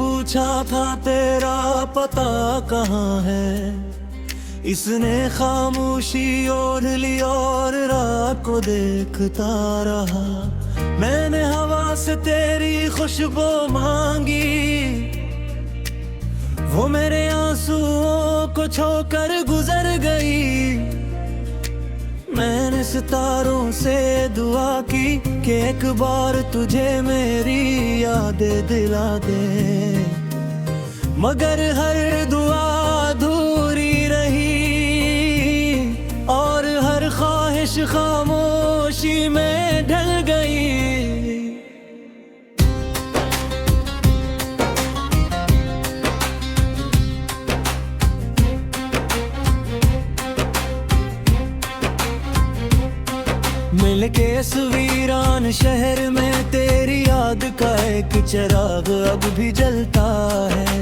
पूछा था तेरा पता कहाँ है, इसने खामोशी ओढ़ ली और रात को देखता रहा। मैंने हवा से तेरी खुशबू मांगी, वो मेरे आंसुओं को छोकर गुजर गई। मैंने सितारों से दुआ की कि एक बार तुझे मेरी यादें दिला दे, मगर हर दुआ अधूरी रही और हर ख्वाहिश खामोशी में ढल गई। मिल के इस वीरान शहर में तेरी याद का एक चिराग अब भी जलता है।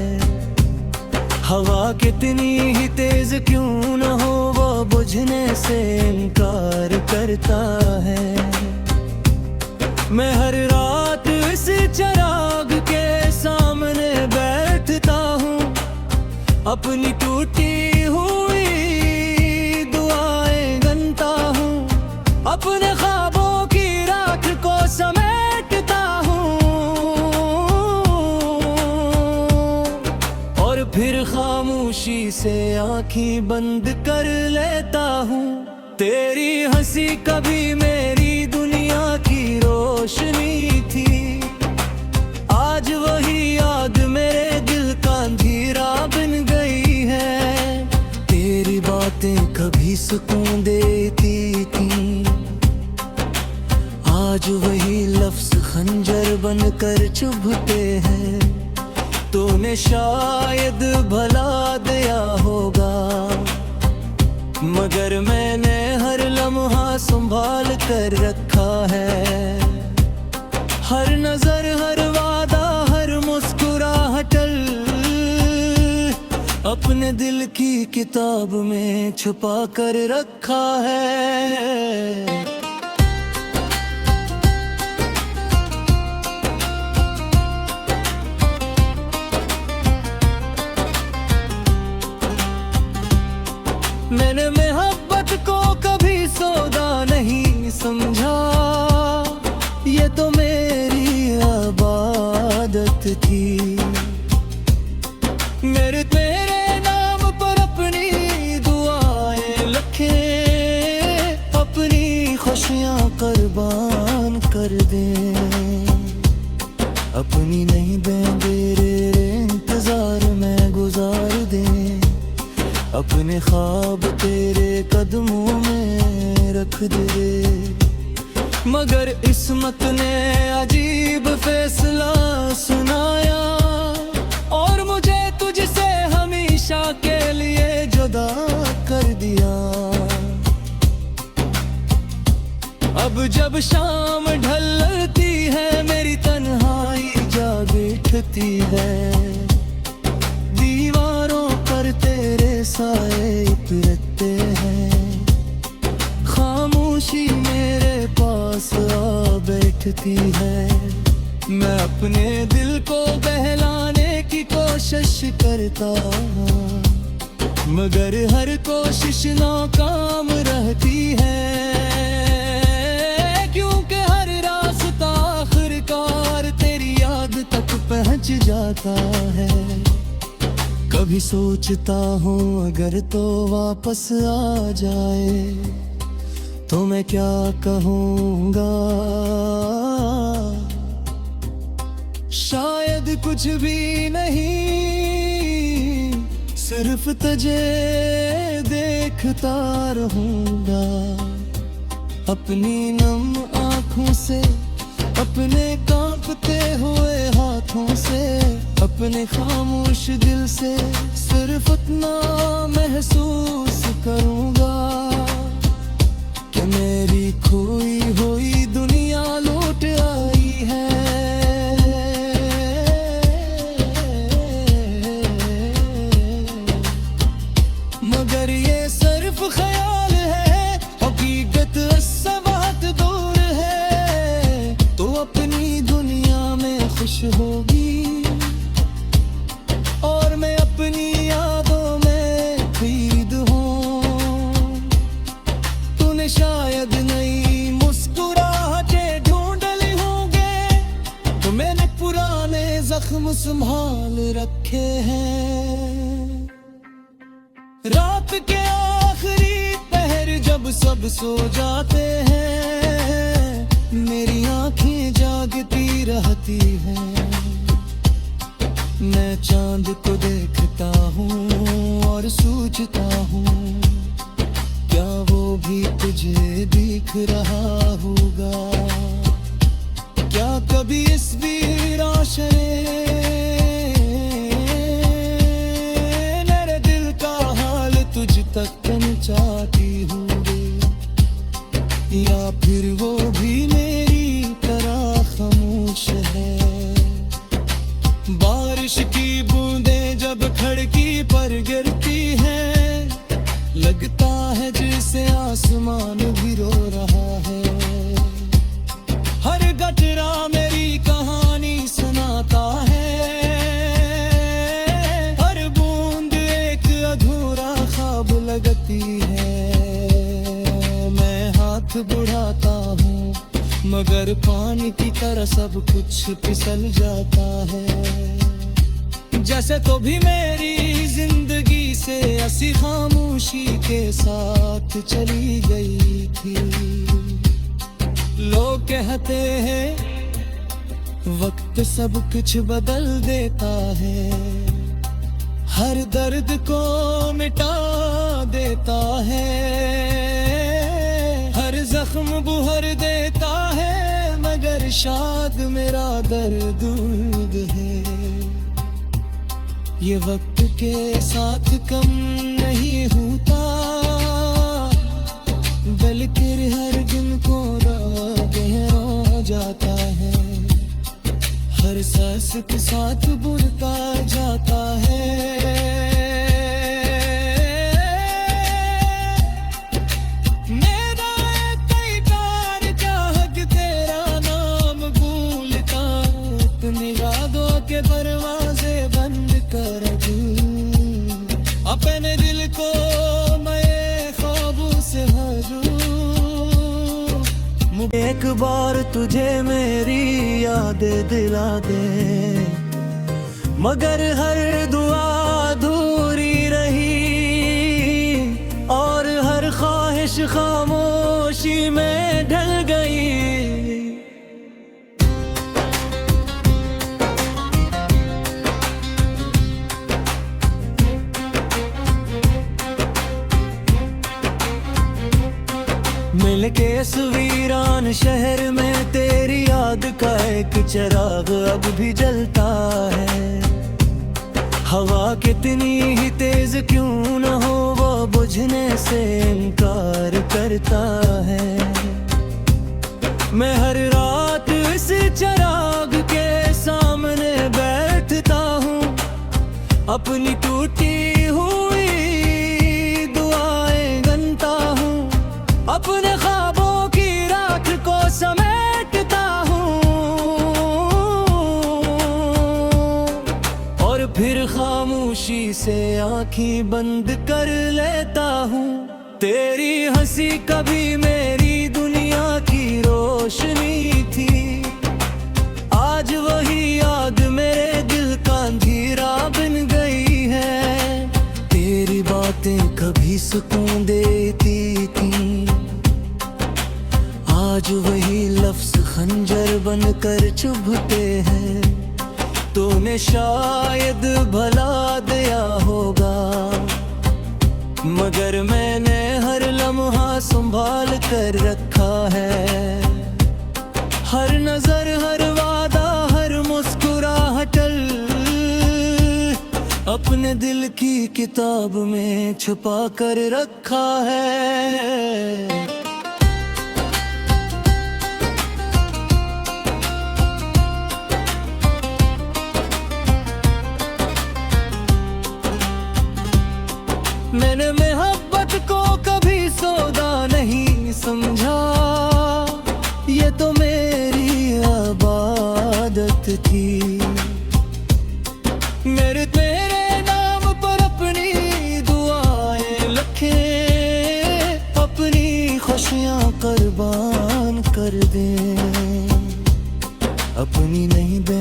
हवा कितनी ही तेज क्यों न हो, वो बुझने से इनकार करता है। मैं हर रात इस चिराग के सामने बैठता हूँ, अपनी टूटी हुई दुआएं गनता हूँ, अपने ख्वाबों की राख को समेटता हूँ और फिर खामोशी से आँखें बंद कर लेता हूँ। तेरी हंसी कभी मेरी दुनिया की रोशनी थी, आज वही याद मेरे दिल का अंधेरा बन गई है। तेरी बातें कभी सुकून देती थी, आज वही लफ्ज खंजर बनकर चुभते हैं। तूने शायद भला दिया होगा, मगर मैंने हर लम्हा संभाल कर रखा है। हर नजर, हर वादा, हर मुस्कुराहट अपने दिल की किताब में छुपा कर रखा है। मैंने मोहब्बत को कभी सौदा नहीं समझा, ये तो मेरी इबादत थी। मेरे नाम पर अपनी दुआएं लिखे, अपनी खुशियाँ कुर्बान कर दे। अपनी नहीं तेरे इंतजार में गुजार दे, अपने ख्वाब तेरे कदमों में रख दे। मगर इस्मत ने अजीब फैसला सुनाया और मुझे तुझसे हमेशा के लिए जुदा कर दिया। अब जब शाम ढलती है मेरी तन्हाई जा बैठती है, दीवारों पर तेरे साए उतरते हैं। खामोशी मेरे पास आ बैठती है, मैं अपने दिल को बहलाने की कोशिश करता हूँ, मगर हर कोशिश नाकाम रहती है। क्योंकि हर रास्ता आखिरकार तेरी याद तक पहुँच जाता है। कभी सोचता हूँ अगर तो वापस आ जाए तो मैं क्या कहूँगा। शायद कुछ भी नहीं, सिर्फ तुझे देखता रहूँगा। अपनी नम आँखों से, अपने कांपते हुए हाथों से, अपने खामोश दिल से सिर्फ इतना महसूस करूँगा कि मेरी खोई हुई दुनिया लौट आई है। मगर ये सिर्फ ख्याल है, हकीकत इससे बहुत दूर है। तो अपनी दुनिया में खुश होगी हम संभाल रखे हैं। रात के आखिरी पहर जब सब सो जाते हैं, मेरी आंखें जागती रहती हैं। मैं चांद को देखता हूँ और सोचता हूँ, क्या वो भी तुझे दिख रहा होगा? क्या कभी इस वीर आशरे मेरे दिल का हाल तुझ तक पहुंचाती होंगे, या फिर वो भी मेरी तरह खामोश है? बारिश की बूंदें जब खिड़की पर गिरती हैं, लगता है जैसे आसमान भी रो रहा है। हर गटरा मेरी कहानी सुनाता है, हर बूंद एक अधूरा ख्वाब लगती है। मैं हाथ बढ़ाता हूँ मगर पानी की तरह सब कुछ फिसल जाता है। जैसे तो भी मेरी जिंदगी से ऐसी खामोशी के साथ चली गई थी। लोग कहते हैं वक्त सब कुछ बदल देता है, हर दर्द को मिटा देता है, हर जख्म बुहर देता है, मगर शायद मेरा दर्द है ये वक्त के साथ कम नहीं होता, बल्कि हर दिन को गहरा जाता है, हर सांस के साथ बुरता जाता है। मेरा कई बार चाहत तेरा नाम भूलता, अपनी यादों के दरवाजे बंद कर दूं, अपने दिल को मैं ख्वाबों से भरूं। एक बार तुझे मेरी याद दिला दे, मगर हर दुआ अधूरी रही और हर ख्वाहिश खामोशी में ढल गई। मिलके इस वीरान शहर में तेरी याद का एक चिराग अब भी जलता है। हवा कितनी ही तेज क्यों न हो वो बुझने से इनकार करता है। मैं हर रात इस चिराग के सामने बैठता हूँ, अपनी टूटी हुई दुआएं गनता हूँ, अपने ख्वाबों की राख को समेटता हूँ, और फिर खामोशी से आँखें बंद कर लेता हूँ। तेरी हंसी कभी मेरी दुनिया की रोशनी थी, आज वही याद मेरे दिल का अंधेरा बन गई है। तेरी बातें कभी सुकून देती थी, आज वही लफ्ज खंजर बनकर चुभते हैं। तूने शायद भला दिया होगा, मगर मैंने हर लम्हा संभाल कर रखा है। हर नजर, हर वादा, हर मुस्कुराहट अपने दिल की किताब में छुपा कर रखा है। मैंने मोहब्बत को कभी सौदा नहीं समझा, ये तो मेरी आदत थी। मेरे तेरे नाम पर अपनी दुआएं लिखे, अपनी खुशियां कुर्बान कर दे, अपनी नहीं दे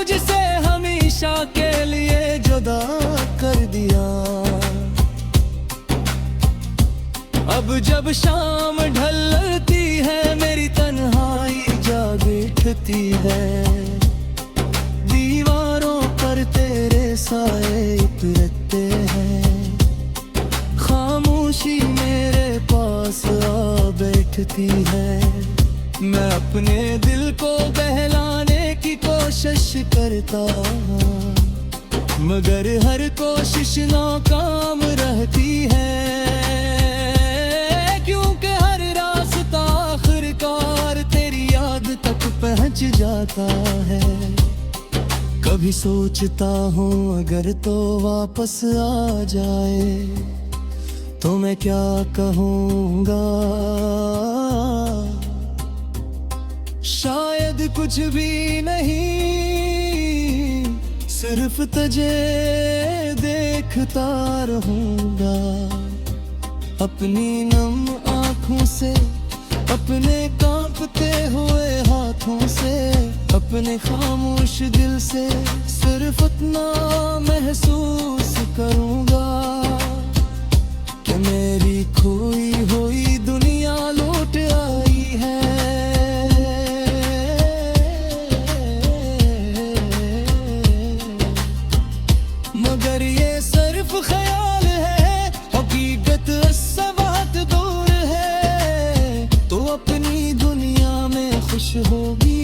तुझसे हमेशा के लिए जुदा कर दिया। अब जब शाम ढलती है मेरी तन्हाई जाग उठती है। दीवारों पर तेरे साए उतरते हैं, खामोशी मेरे पास आ बैठती है। मैं अपने दिल को बहलाने की कोशिश करता हूँ, मगर हर कोशिश नाकाम रहती है। क्योंकि हर रास्ता आखिरकार तेरी याद तक पहुँच जाता है। कभी सोचता हूँ अगर तो वापस आ जाए तो मैं क्या कहूँगा। शायद कुछ भी नहीं, सिर्फ तुझे देखता रहूँगा। अपनी नम आँखों से, अपने कांपते हुए हाथों से, अपने खामोश दिल से सिर्फ इतना महसूस करूँगा कि मेरी खोई हुई दुनिया लौट आई है। मगर ये सिर्फ ख्याल है, हकीकत इससे बहुत दूर है। तो अपनी दुनिया में खुश होगी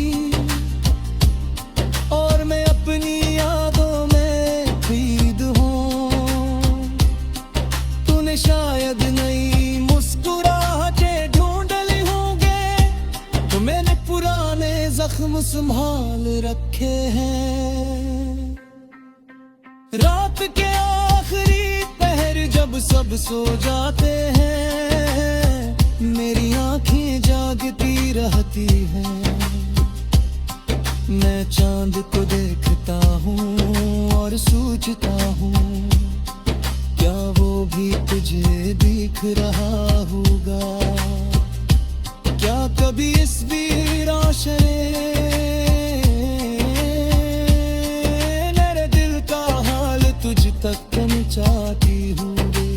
और मैं अपनी यादों में खरीद हूँ। तूने शायद नई मुस्कुराहटें ढूंढ ली होंगे, तो मैंने पुराने जख्म संभाल रखे हैं। रात के आखिरी पहर जब सब सो जाते हैं, मेरी आंखें जागती रहती हैं। मैं चांद को देखता हूँ और सोचता हूँ, क्या वो भी तुझे दिख रहा होगा। क्या कभी इस वीराशरे मेरे दिल का हाल तुझ तक पहुँचाती होंगे,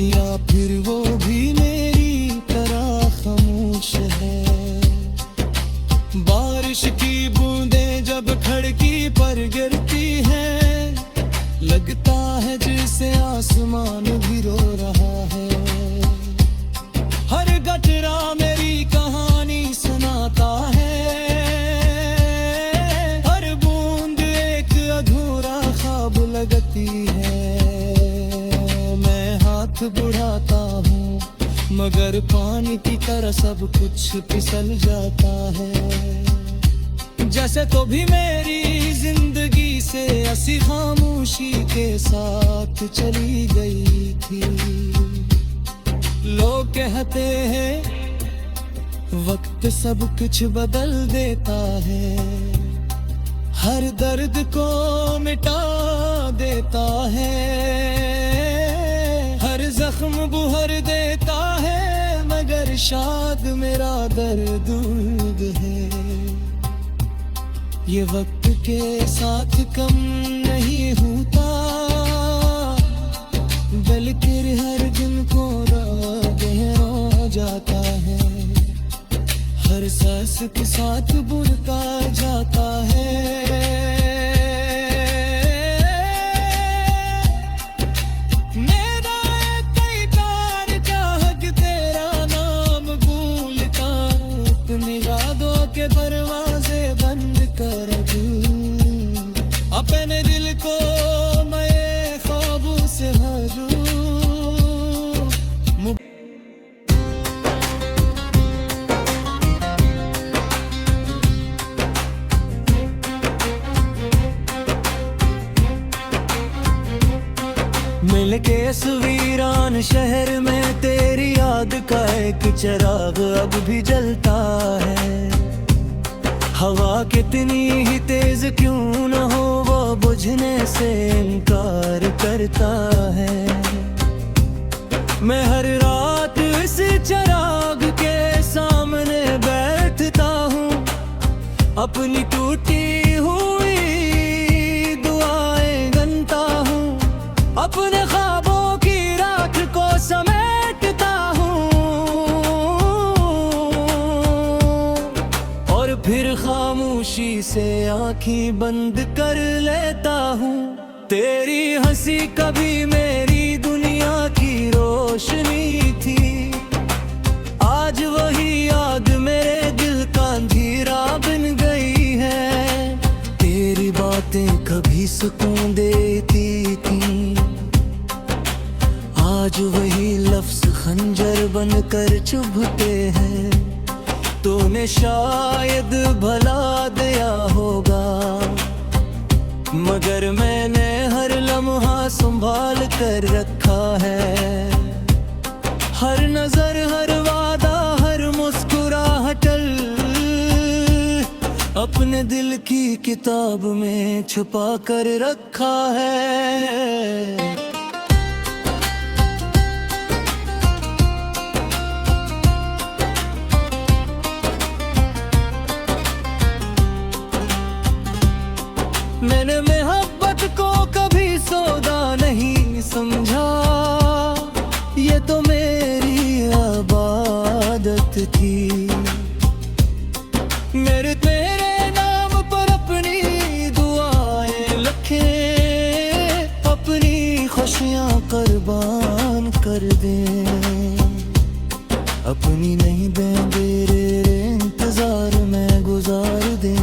या फिर वो भी मेरी तरह खामोश है। बारिश की बूंदें जब खिड़की पर गिरती हैं, लगता है जैसे आसमान भी रो रहा है। हर गटरा मेरी कहानी सुनाता है, हर बूंद एक अधूरा ख्वाब लगती है। मैं हाथ बढ़ाता हूँ मगर पानी की तरह सब कुछ फिसल जाता है। जैसे तो भी मेरी जिंदगी से ऐसी खामोशी के साथ चली गई थी। लोग कहते हैं वक्त सब कुछ बदल देता है, हर दर्द को मिटा देता है, हर जख्म बुहर देता है। मगर शायद मेरा दर्द है ये वक्त के साथ कम नहीं होता, बल्कि हर दिन को गहरा जाता है। हर सांस के साथ बुनता जाता है। दरवाजे बंद कर दूं, अपने दिल को मैं ख्वाबों से भरूं। मिलके इस वीरान शहर में तेरी याद का एक चिराग अब भी जलता है। हवा कितनी ही तेज क्यों न हो वो बुझने से इनकार करता है। मैं हर रात इस चिराग के सामने बैठता हूँ, अपनी टूटी हुई से आँखें बंद कर लेता हूँ। तेरी हंसी कभी मेरी दुनिया की रोशनी थी, आज वही याद मेरे दिल का अंधेरा बन गई है। तेरी बातें कभी सुकून देती थी, आज वही लफ्ज खंजर बनकर चुभते हैं। तूने शायद भला दिया होगा, मगर मैंने हर लम्हा संभाल कर रखा है। हर नजर, हर वादा, हर मुस्कुराहट अपने दिल की किताब में छुपा कर रखा है। मैंने मोहब्बत को कभी सौदा नहीं समझा, ये तो मेरी इबादत थी। मेरे तेरे नाम पर अपनी दुआएं लिखे, अपनी खुशियां कुर्बान कर दे। अपनी नहीं दे तेरे इंतजार में गुजार दे,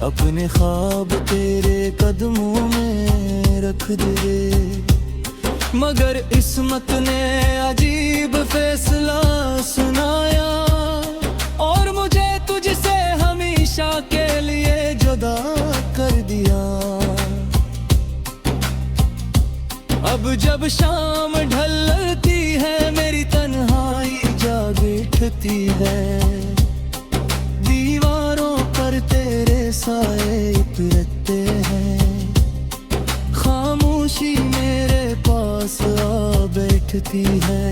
अपने ख्वाब तेरे कदमों में रख दे। मगर किस्मत ने अजीब फैसला सुनाया, और मुझे तुझसे हमेशा के लिए जुदा कर दिया। अब जब शाम ढलती है, मेरी तन्हाई जाग उठती है। दीवारों पर तेरे साए उतरते हैं, खामोशी मेरे पास आ बैठती है।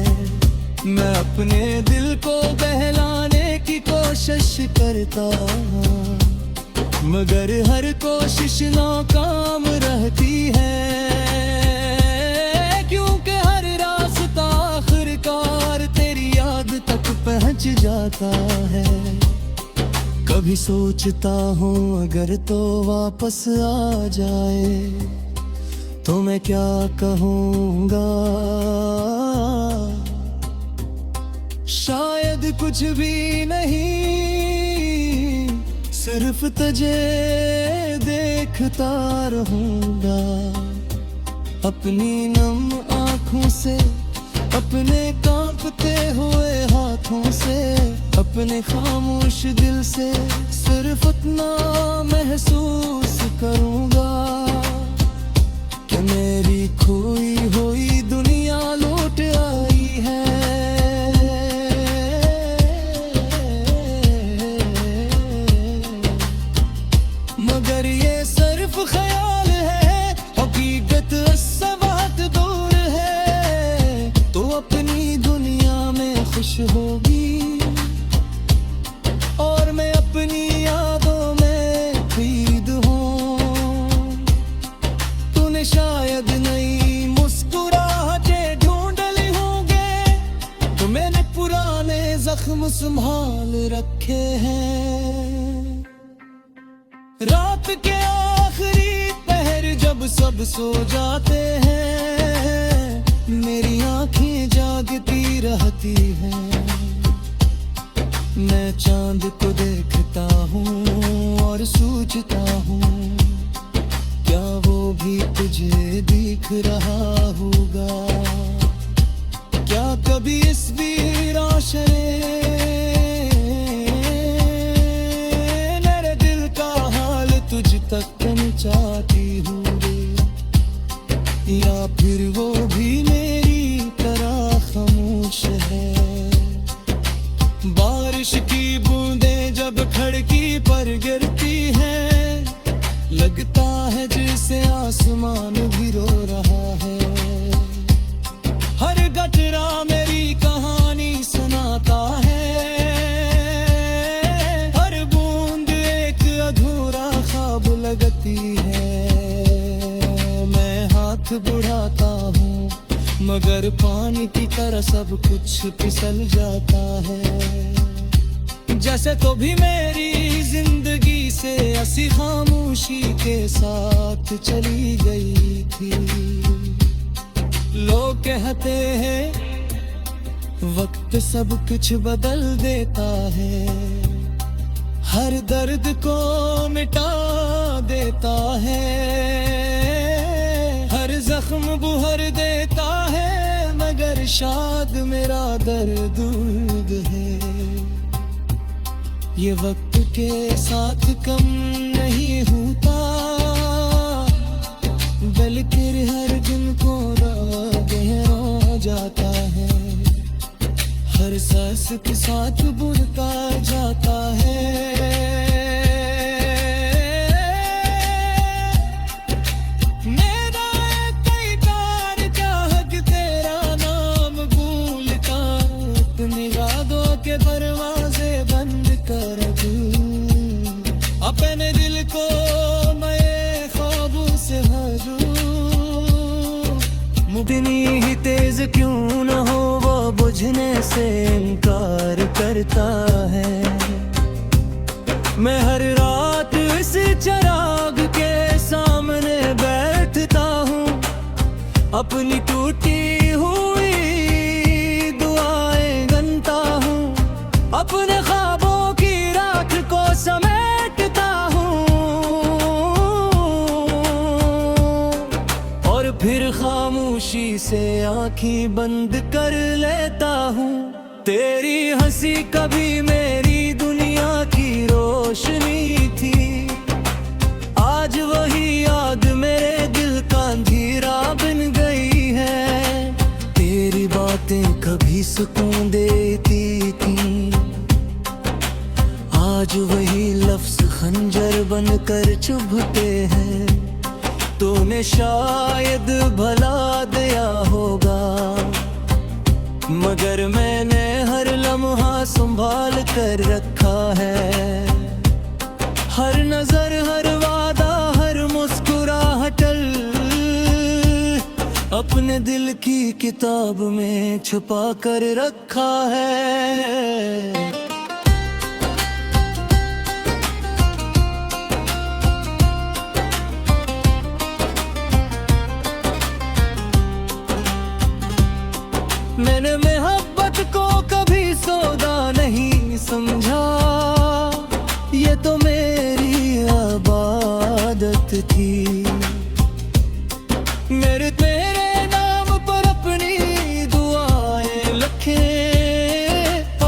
मैं अपने दिल को बहलाने की कोशिश करता हूँ, मगर हर कोशिश नाकाम रहती है। क्योंकि हर रास्ता आखिरकार तेरी याद तक पहुँच जाता है। कभी सोचता हूँ अगर तो वापस आ जाए, तो मैं क्या कहूँगा। शायद कुछ भी नहीं, सिर्फ तुझे देखता रहूँगा। अपनी नम आँखों से, अपने कांपते हुए हाथों से, अपने खामोश दिल से सिर्फ इतना महसूस करूँगा कि मेरी खोई हुई दुनिया लौट आई है। मगर ये सिर्फ ख्याल है, हकीकत इससे बहुत दूर है। तो अपनी दुनिया में खुश होगी, और मैं अपनी यादों में खरीद हूँ। तूने शायद नई मुस्कुराहटें ढूंढ ली होंगे, तो मैंने पुराने जख्म संभाल रखे हैं। रात के आखिरी पहर जब सब सो जाते हैं, मेरी आंखें जागती रहती हैं। मैं चांद को देखता हूँ और सोचता हूँ, क्या वो भी तुझे दिख रहा होगा। क्या कभी इस वीर आशरे मेरे दिल का हाल तुझ तक पहुँचाती हूँ, या फिर वो भी मेरी तरह खामोश है। बारिश की बूंदें जब खिड़की पर गिरती हैं, लगता है जैसे आसमान भी रो रहा है। हर गटरा मेरी कहानी सुनाता है, हर बूंद एक अधूरा ख्वाब लगती है। मैं हाथ बढ़ाता हूँ, मगर पानी की तरह सब कुछ फिसल जाता है। जैसे तो भी मेरी जिंदगी से ऐसी खामोशी के साथ चली गई थी। लोग कहते हैं वक्त सब कुछ बदल देता है, हर दर्द को मिटा देता है, हर जख्म बुहर देता है, मगर शायद मेरा दर्द है ये वक्त के साथ कम नहीं होता, बल्कि हर दिन को गहरा जाता है, हर सांस के साथ बुनता जाता है। मेरा कई बार चाहत तेरा नाम भूलता, अपनी यादों के दरवाजे बंद कर दूं, अपने दिल को मैं ख्वाबों से भरूं। इतनी ही तेज क्यों न हो वो बुझने से इनकार करता है। मैं हर रात इस चिराग के सामने बैठता हूँ, अपनी टूटी हुई दुआएं गनता हूँ, अपने ख्वाबों की राख को समेटता हूँ, और फिर खामोशी से आँखें बंद कर लेता हूँ। तेरी हंसी कभी मेरी दुनिया की रोशनी थी, आज वही याद मेरे दिल का अंधेरा बन गई है। तेरी बातें कभी सुकून देती थी, आज वही लफ्ज खंजर बनकर चुभते हैं। तूने शायद भला दिया होगा, मगर मैंने हर लम्हा संभाल कर रखा है। हर नजर, हर वादा, हर मुस्कुराहट अपने दिल की किताब में छुपा कर रखा है। मैंने मोहब्बत को कभी सौदा नहीं समझा, ये तो मेरी इबादत थी। मेरे तेरे नाम पर अपनी दुआएं लिखे,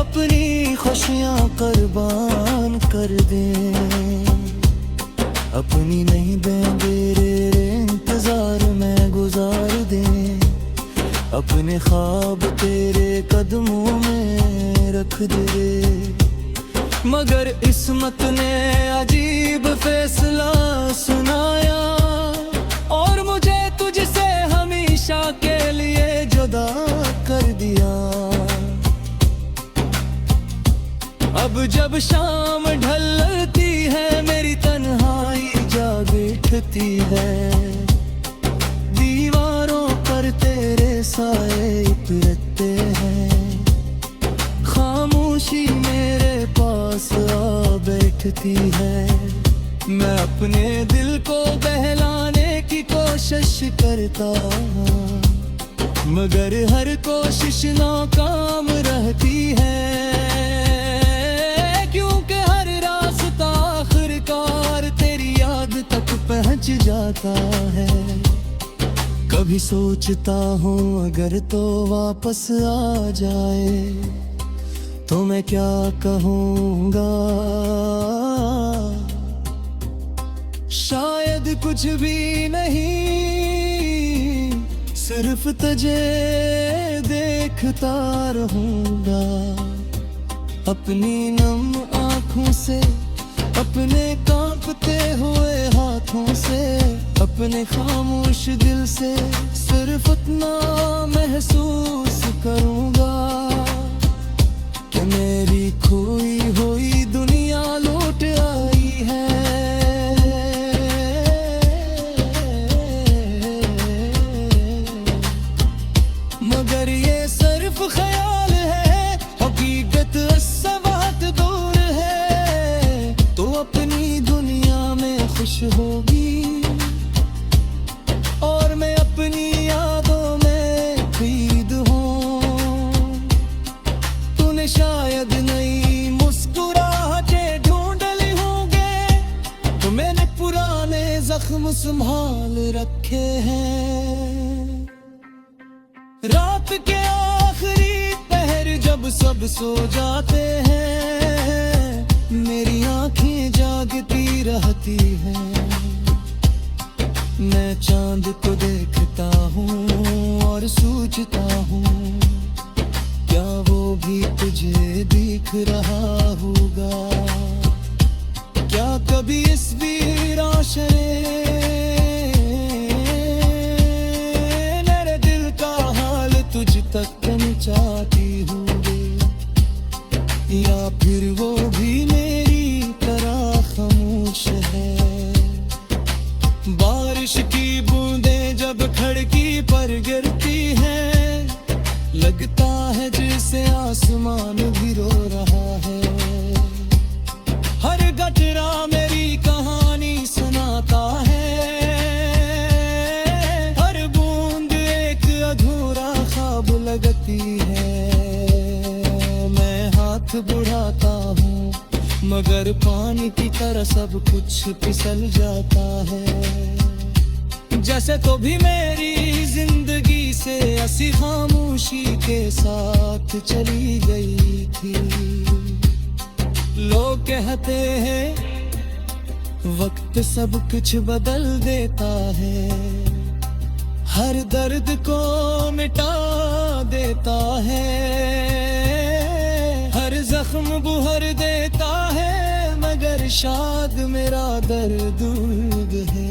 अपनी खुशियाँ कुर्बान कर दे, अपनी नहीं तेरे इंतजार में गुजार दे, अपने ख्वाब तेरे कदमों में रख दे। मगर किस्मत ने अजीब फैसला सुनाया, और मुझे तुझसे हमेशा के लिए जुदा कर दिया। अब जब शाम ढलती है मेरी तन्हाई जा बैठती है, दीवारों पर तेरे साए उतरते हैं, खामोशी मेरे पास आ बैठती है। मैं अपने दिल को बहलाने की कोशिश करता हूँ, मगर हर कोशिश नाकाम रहती है, क्योंकि हर रास्ता आखिरकार तेरी याद तक पहुँच जाता है। कभी सोचता हूँ अगर तो वापस आ जाए तो मैं क्या कहूँगा, शायद कुछ भी नहीं, सिर्फ तुझे देखता रहूँगा, अपनी नम आँखों से, अपने कांपते हुए हाथों से, अपने खामोश दिल से सिर्फ इतना महसूस करूँगा कि मेरी खोई हुई दुनिया लौट आई है। मगर ये सिर्फ ख्याल है, हकीकत इससे बहुत दूर होगी, और मैं अपनी यादों में पीद हूँ। तूने शायद नई मुस्कुराहटें ढूंढ ली होंगे, तो मैंने पुराने जख्म संभाल रखे हैं। रात के आखिरी पहर जब सब सो जाते हैं, मेरी आंखें जागती रहती हैं। मैं चांद को देखता हूँ और सोचता हूँ, क्या वो भी तुझे दिख रहा होगा? क्या कभी इस वीर आशरे मेरे दिल का हाल तुझ तक पहुंचाती होंगे, या फिर वो भी मेरी तरह खामोश है? बारिश की बूंदें जब खिड़की पर गिरती हैं, लगता है जैसे आसमान भी रो रहा है। हर गटरा मेरी कहानी सुनाता है, हर बूंद एक अधूरा ख्वाब लगती है। मैं हाथ बढ़ाता हूँ, मगर पानी की तरह सब कुछ फिसल जाता है। जैसे तो भी मेरी जिंदगी से ऐसी खामोशी के साथ चली गई थी। लोग कहते हैं वक्त सब कुछ बदल देता है, हर दर्द को मिटा देता है, हर जख्म बुहर देता है, मगर शायद मेरा दर्द उल्ग है।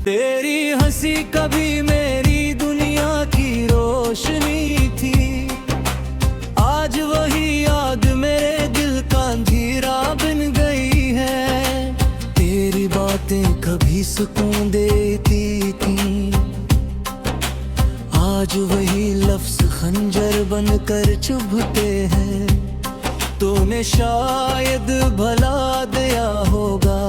तेरी हंसी कभी मेरी दुनिया की रोशनी थी, आज वही याद मेरे दिल का अंधेरा बन गई है। तेरी बातें कभी सुकून देती थी, आज वही लफ्ज खंजर बनकर चुभते हैं। तूने शायद भला दिया होगा,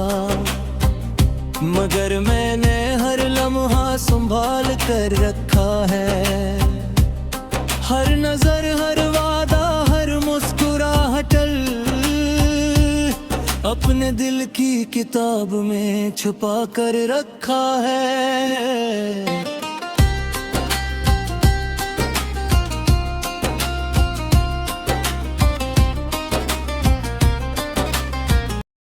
मगर मैंने हर लम्हा संभाल कर रखा है। हर नजर, हर वादा, हर मुस्कुराहट अपने दिल की किताब में छुपा कर रखा है।